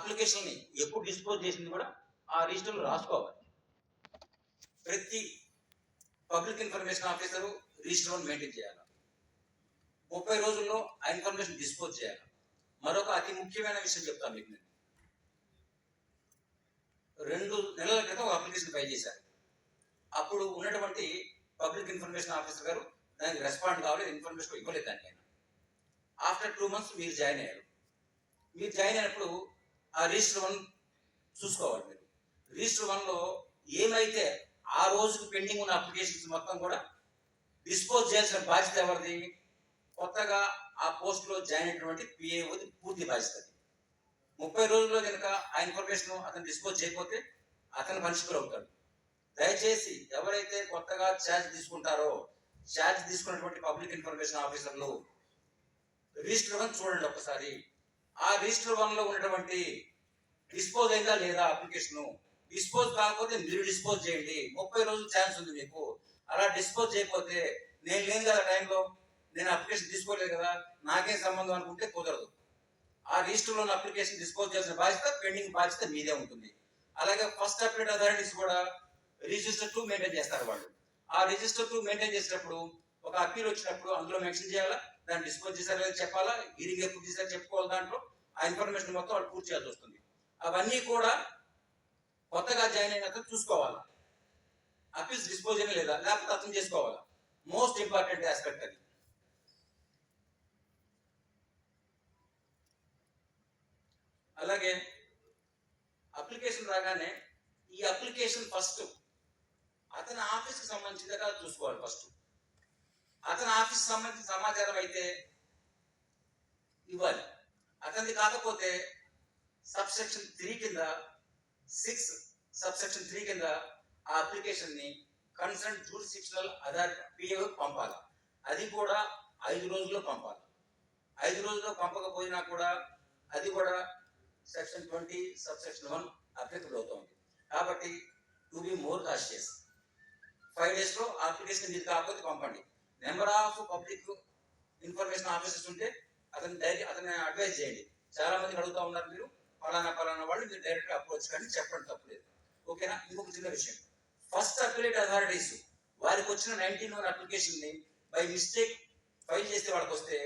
అప్లికేషన్ని ఎప్పుడు డిస్పోజ్ చేసింది కూడా ఆ రిజిస్టర్లో రాసుకోవాలి. ప్రతి public information officer register maintain చేయాలి. 30 రోజుల్లో ఆ ఇన్ఫర్మేషన్ డిస్పోజ్ చేయాలి. మరొక అతి ముఖ్యమైన విషయం చెప్తాను మీకు. నేను 2 నెలల క్రితం ఒక అప్లికేషన్ ఫైల్ చేశారు. అప్పుడు ఉన్నటువంటి పబ్లిక్ ఇన్ఫర్మేషన్ ఆఫీసర్ గారు దానికి రెస్పాండ్ కావాలి, ఇన్ఫర్మేషన్ ఇవ్వలేదు దానికి. ఆఫ్టర్ 2 months మీరు జాయిన్ అయ్యారు. మీరు జాయిన్ అయినప్పుడు ఆ రిజిస్టర్ 1 చూసుకోవాలి. మీరు రిజిస్టర్ 1లో ఏమైతే ఆ రోజుకు పెండింగ్ ఉన్న అప్లికేషన్స్ మొత్తం కూడా డిస్పోజ్ చేయాల్సిన బాధ్యత ఎవరిది? కొత్తగా ఆ పోస్ట్లో జాయిన్ అయినటువంటి పిఏఓది పూర్తి బాధ్యత. 30 రోజుల్లో కనుక ఆ ఇన్ఫర్మేషన్ అతను డిస్పోజ్ చేయకపోతే అతను పనిష్బుల్ అవుతాడు. దయచేసి ఎవరైతే కొత్తగా ఛార్జ్ తీసుకుంటారో, ఛార్జ్ తీసుకున్నటువంటి పబ్లిక్ ఇన్ఫర్మేషన్ ఆఫీసర్లు రిజిస్టర్ 1 చూడండి ఒకసారి. ఆ రిజిస్టర్ 1లో ఉన్నటువంటి డిస్పోజ్ అయిందా లేదా అప్లికేషన్. డిస్పోజ్ కాకపోతే మీరు డిస్పోజ్ చేయండి. 30 రోజులు ఛాన్స్ ఉంది మీకు. అలా డిస్పోజ్ చేయకపోతే నేను లేను కదా టైంలో, నేను అప్లికేషన్ తీసుకోలేదు కదా, నాకేం సంబంధం అనుకుంటే కుదరదు. ఆ రిజిస్టర్లో ఉన్న అప్లికేషన్ డిస్పోజ్ చేయాల్సిన బాధ్యత, పెండింగ్ బాధ్యత మీదే ఉంటుంది. అలాగే ఫస్ట్ అప్లైడ్ అథారిటీస్ కూడా రిజిస్టర్ 2 మెయింటైన్ చేస్తారు వాళ్ళు. ఆ రిజిస్టర్ 2 మెయింటైన్ చేసినప్పుడు ఒక అప్పీల్ వచ్చినప్పుడు అందులో మెన్షన్ చేయాలా, దాన్ని డిస్పోజ్ చేశారు లేదా చెప్పాలా, హీరింగ్ ఎప్పుడు చేశారు చెప్పుకోవాలి. దాంట్లో ఆ ఇన్ఫర్మేషన్ మొత్తం వాళ్ళు పూర్తి చేయాల్సి వస్తుంది. అవన్నీ కూడా కొత్తగా జాయిన్ అయిన అతను చూసుకోవాలా, అప్పీల్స్ డిస్పోజ్ అయినా లేదా, లేకపోతే అతను చేసుకోవాలా. మోస్ట్ ఇంపార్టెంట్ ఆస్పెక్ట్ అది. అలాగే అప్లికేషన్ రాగానే ఈ అప్లికేషన్ ఫస్ట్ అతని ఆఫీస్కి సంబంధించిందిగా చూసుకోవాలి. ఫస్ట్ అతని ఆఫీస్కి సంబంధించిన సమాచారం అయితే ఇవ్వాలి. అతనిది కాకపోతే సబ్సెక్షన్ 3 కింద 6 సబ్సెక్షన్ 3 కింద ఆ అప్లికేషన్ని కన్సర్న్ జ్యూరిస్డిక్షనల్ అథారిటీ పిఏఓకి పంపాలి. అది కూడా 5 రోజుల్లో పంపాలి. 5 రోజుల్లో పంపకపోయినా కూడా అది కూడా సెక్షన్ 20 సబ్సెక్షన్ 1 అప్లికబుల్ అవుతుంది. కాబట్టి టు బి మోర్ కాషియస్. 5 daysలో అప్లికేషన్ మీరు కాకపోతే పంపండి. Number of public information officers ఉంటే అతన్ని అడ్వైజ్ చేయండి. చాలా మందికి అడుగుతూ ఉన్నారు, మీరు పలానా వాళ్ళు మీరు డైరెక్ట్గా అప్రోచ్ కానీ చెప్పండి, తప్పలేదు. ఓకేనా? ఇంకొక చిన్న విషయం, ఫస్ట్ అప్లైడ్ అథారిటీస్ వారికి వచ్చిన 19 అప్లికేషన్ని బై మిస్టేక్ ఫైల్ చేస్తే వాళ్ళకి వస్తే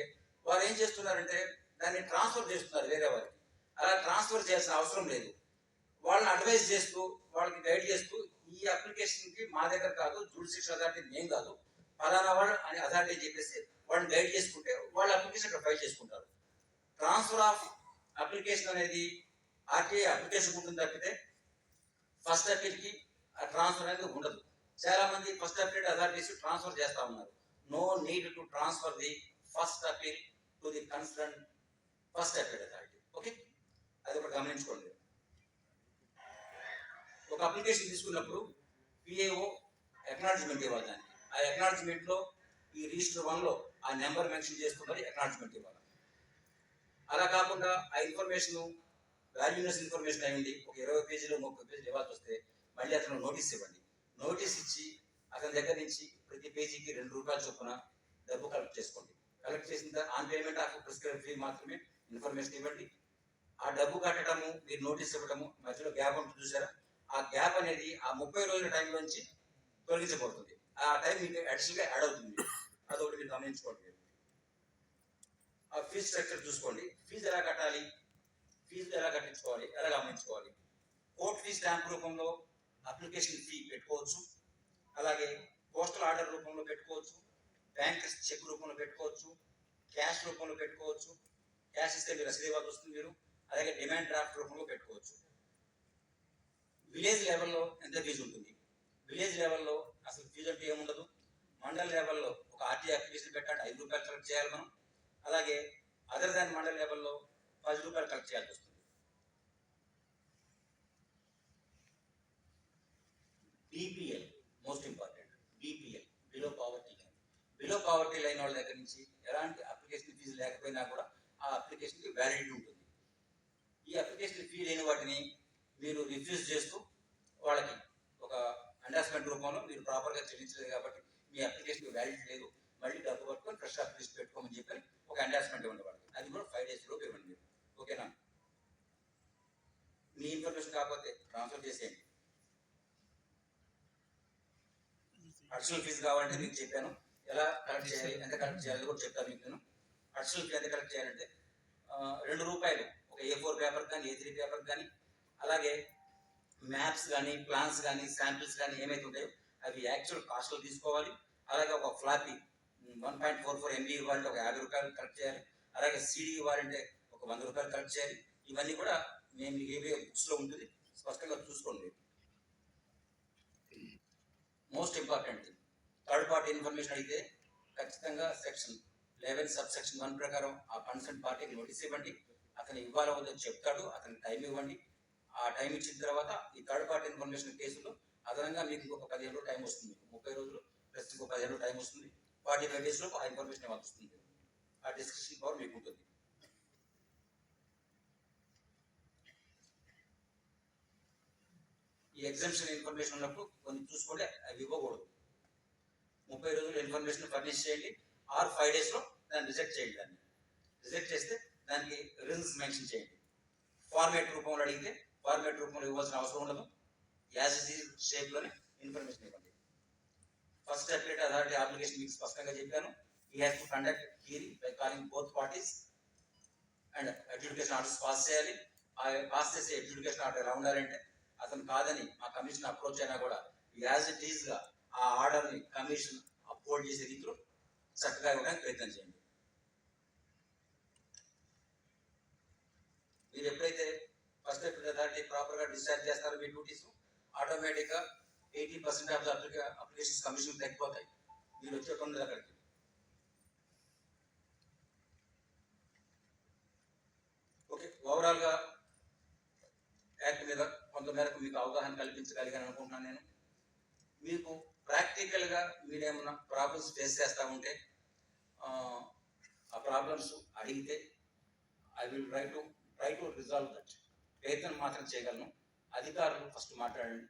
వారు ఏం చేస్తున్నారంటే దాన్ని ట్రాన్స్ఫర్ చేస్తున్నారు వేరే వారికి. అలా ట్రాన్స్ఫర్ చేయాల్సిన అవసరం లేదు. వాళ్ళని అడ్వైజ్ చేస్తూ, వాళ్ళకి గైడ్ చేస్తూ, ఈ అప్లికేషన్కి మా దగ్గర కాదు, జ్యూరిస్డిక్షన్ అథారిటీ నేమ్ కాదు, పలానా వాళ్ళు అని అథారిటీ చెప్పేసి వాళ్ళని గైడ్ చేసుకుంటే వాళ్ళ అప్లికేషన్ ఇక్కడ ఫైల్ చేసుకుంటారు. ట్రాన్స్ఫర్ ఆఫ్ అప్లికేషన్ అనేది ఆర్టీఐ అప్లికేషన్ ఉంటుంది తప్పితే ఫస్ట్ అప్పీల్కి ఆ ట్రాన్స్ఫర్ అనేది ఉండదు. చాలా మంది ఫస్ట్ అప్లైడ్ అథారిటీస్ ట్రాన్స్ఫర్ చేస్తూ ఉన్నారు. No need to transfer the first appeal to the concern first applied authority. Okay, అది ఒకటి గమనించుకోండి. ఒక అప్లికేషన్ తీసుకున్నప్పుడు పిఏఓ అక్నాలెడ్జ్మెంట్ ఇవ్వాలి దానికి. ఆ అక్నాలెడ్జ్మెంట్లో ఈ రిజిస్టర్ 1లో ఆ నెంబర్ మెన్షన్ చేస్తూ మరి అక్నాలెడ్జ్మెంట్ ఇవ్వాలి. అలా కాకుండా ఆ ఇన్ఫర్మేషన్ వాల్యూనెస్ ఇన్ఫర్మేషన్ అయింది, ఒక 20 పేజీలు 30 పేజీలు ఇవ్వాల్సి వస్తే మళ్ళీ అతను నోటీస్ ఇవ్వండి. నోటీస్ ఇచ్చి అతని దగ్గర నుంచి ప్రతి పేజీకి ₹2 చొప్పున డబ్బు కలెక్ట్ చేసుకోండి. కలెక్ట్ చేసిన on payment of prescribe fee మాత్రమే ఇన్ఫర్మేషన్ ఇవ్వండి. ఆ డబ్బు కట్టడము, మీరు నోటీస్ ఇవ్వడము మధ్యలో గ్యాప్ ఉంటుంది చూసారా, ఆ గ్యాప్ అనేది ఆ 30 రోజుల టైంలోంచి తొలగించబడుతుంది. ఆ టైం మీకు అడిషనల్గా యాడ్ అవుతుంది. అదొకటి మీరు గమనించుకోండి. ఆ ఫీజు స్ట్రక్చర్ చూసుకోండి. ఫీజు ఎలా కట్టాలి, ఫీజు ఎలా కట్టించుకోవాలి, ఎలా గమనించుకోవాలి. కోర్ట్ ఫీ స్టాంప్ రూపంలో అప్లికేషన్ ఫీ పెట్టుకోవచ్చు. అలాగే పోస్టల్ ఆర్డర్ రూపంలో పెట్టుకోవచ్చు, బ్యాంక్ చెక్ రూపంలో పెట్టుకోవచ్చు, క్యాష్ రూపంలో పెట్టుకోవచ్చు. క్యాష్ ఇస్తే మీరు రసీదు ఇవ్వాల్సి వస్తుంది మీరు. అలాగే డిమాండ్ డ్రాఫ్ట్ రూపంలో పెట్టుకోవచ్చు. విలేజ్ లెవెల్లో ఎంత ఫీజు ఉంటుంది? విలేజ్ లెవెల్లో అసలు ఫీజు అంటే ఏముండదు. మండల లెవెల్లో ఒక ఆర్టీఐ అప్లికేషన్ పెట్టండి, ₹5 కలెక్ట్ చేయాలి మనం. అలాగే అదర్ దాన్ మండల లెవెల్లో ₹10 కలెక్ట్ చేయాల్సి వస్తుంది. BPL most important. BPL below poverty line. Below poverty line వాళ్ళ దగ్గర నుంచి ఎలాంటి అప్లికేషన్ ఫీజు లేకపోయినా కూడా ఆ అప్లికేషన్కి వ్యాలిడిటీ ఉంటుంది. ఈ అప్లికేషన్ ఫీ లేని వాటిని మీరు రిఫ్యూజ్ చేస్తూ వాళ్ళకి ఒక అండర్స్టాండ్ రూపంలో మీరు ప్రాపర్గా చెల్లించలేదు కాబట్టి మీ అప్లికేషన్కి వ్యాలిడిటీ లేదు, మళ్ళీ డబ్బు పట్టుకొని ఫ్రెష్ అప్లికేషన్ పెట్టుకోమని చెప్పని ఒక అండర్స్టాండ్ ఇవ్వండి వాళ్ళకి. అది కూడా 5 days లోపు ఇవ్వండి మీరు. ఓకేనా? మీ ఇన్ఫర్మేషన్ కాకపోతే ట్రాన్స్ఫర్ చేసేయండి. అడిషనల్ ఫీజు కావాలంటే మీకు చెప్పాను ఎలా కలెక్ట్ చేయాలి, ఎంత కలెక్ట్ చేయాలి కూడా చెప్తాను మీకు నేను. అడిషనల్ ఫీ ఎంత కలెక్ట్ చేయాలంటే ₹2 ఒక A4 పేపర్ కానీ A3 పేపర్ కానీ, అలాగే మ్యాప్స్ కానీ ప్లాన్స్ కానీ శాంపిల్స్ కానీ ఏమైతే ఉంటాయో అవి యాక్చువల్ కాస్ట్లో తీసుకోవాలి. అలాగే ఒక ఫ్లాపీ 1.44 MB ఇవ్వాలంటే ఒక ₹50 కలెక్ట్ చేయాలి. అలాగే CD ఇవ్వాలంటే ఒక ₹100 కలెక్ట్ చేయాలి. ఇవన్నీ కూడా మేము ఏవే బుక్స్లో ఉంటుంది, స్పష్టంగా చూసుకోండి. Most important third party information అయితే ఖచ్చితంగా సెక్షన్ 11 సబ్ సెక్షన్ 1 ప్రకారం ఆ కన్సర్న్ పార్టీకి నోటీస్ ఇవ్వండి. అతను ఇవ్వాలో వద్దో చెప్తాడు, అతనికి టైం ఇవ్వండి. ఆ టైం ఇచ్చిన తర్వాత ఈ థర్డ్ పార్టీ ఇన్ఫర్మేషన్ కేసులో అదనంగా మీకు ఇంకొక 15 రోజులు టైం వస్తుంది. 30 రోజులు ప్లస్ ఇంకో 15 రోజులు టైం వస్తుంది. 45 డేస్ లోపు ఆ ఇన్ఫర్మేషన్ ఇవ్వాల్సి వస్తుంది. ఆ డిస్కషన్ పవర్ మీకు ఉంటుంది. ఈ ఎగ్జామ్షన్ ఇన్ఫర్మేషన్ ఉన్నప్పుడు కొన్ని చూసుకోండి, అవి ఇవ్వకూడదు. 30 రోజులు ఇన్ఫర్మేషన్ ఫర్నిష్ చేయండి, ఆర్ 5 days లో దాన్ని రిజెక్ట్ చేయండి. దాన్ని రిజెక్ట్ చేస్తే దానికి రీజన్స్ మెన్షన్ చేయండి. ఫార్మేట్ రూపంలో అడిగితే ఫార్మేట్ రూపంలో ఇవ్వాల్సిన అవసరం ఉండదు. యాజ్ ఇట్ ఈజ్ షేప్లోనే ఇన్ఫర్మేషన్ ఇవ్వండి. ఫస్ట్ అప్డేట్ అథారిటీ అప్లికేషన్ మీకు స్పష్టంగా చెప్పాను. He has to conduct hearing by calling both parties and adjudication orders pass చేయాలి. ఆ పాస్ చేసే అడ్judication ఆర్డర్ ఎలా ఉండాలంటే అతను కాదని మా కమిషన్ అప్రోచ్ అయినా కూడా యాజ్ ఇట్ ఈజ్ గా ఆ ఆర్డర్ని కమిషన్ అప్లోడ్ చేసే రీతిలో చక్కగా ఇవ్వడానికి ప్రయత్నం చేయండి. మీరు ఎప్పుడైతే ఫస్ట్ అథారిటీ ప్రాపర్గా డిశ్చార్జ్ చేస్తారో మీ డ్యూటీస్, ఆటోమేటిక్గా 80% ఆఫ్ ద అప్లికేషన్స్ కమిషన్ తగ్గిపోతాయి. మీరు వచ్చేటప్పుడు అక్కడికి ఓకే. ఓవరాల్గా యాక్ట్ మీద కొంతమేరకు మీకు అవగాహన కల్పించగలిగాను అనుకుంటున్నాను. నేను మీకు ప్రాక్టికల్గా మీరేమన్నా ప్రాబ్లమ్స్ ఫేస్ చేస్తూ ఉంటే ఆ ప్రాబ్లమ్స్ అడిగితే I will try to resolve that. ప్రయత్నం మాత్రం చేయగలను. అధికారులు ఫస్ట్ మాట్లాడండి.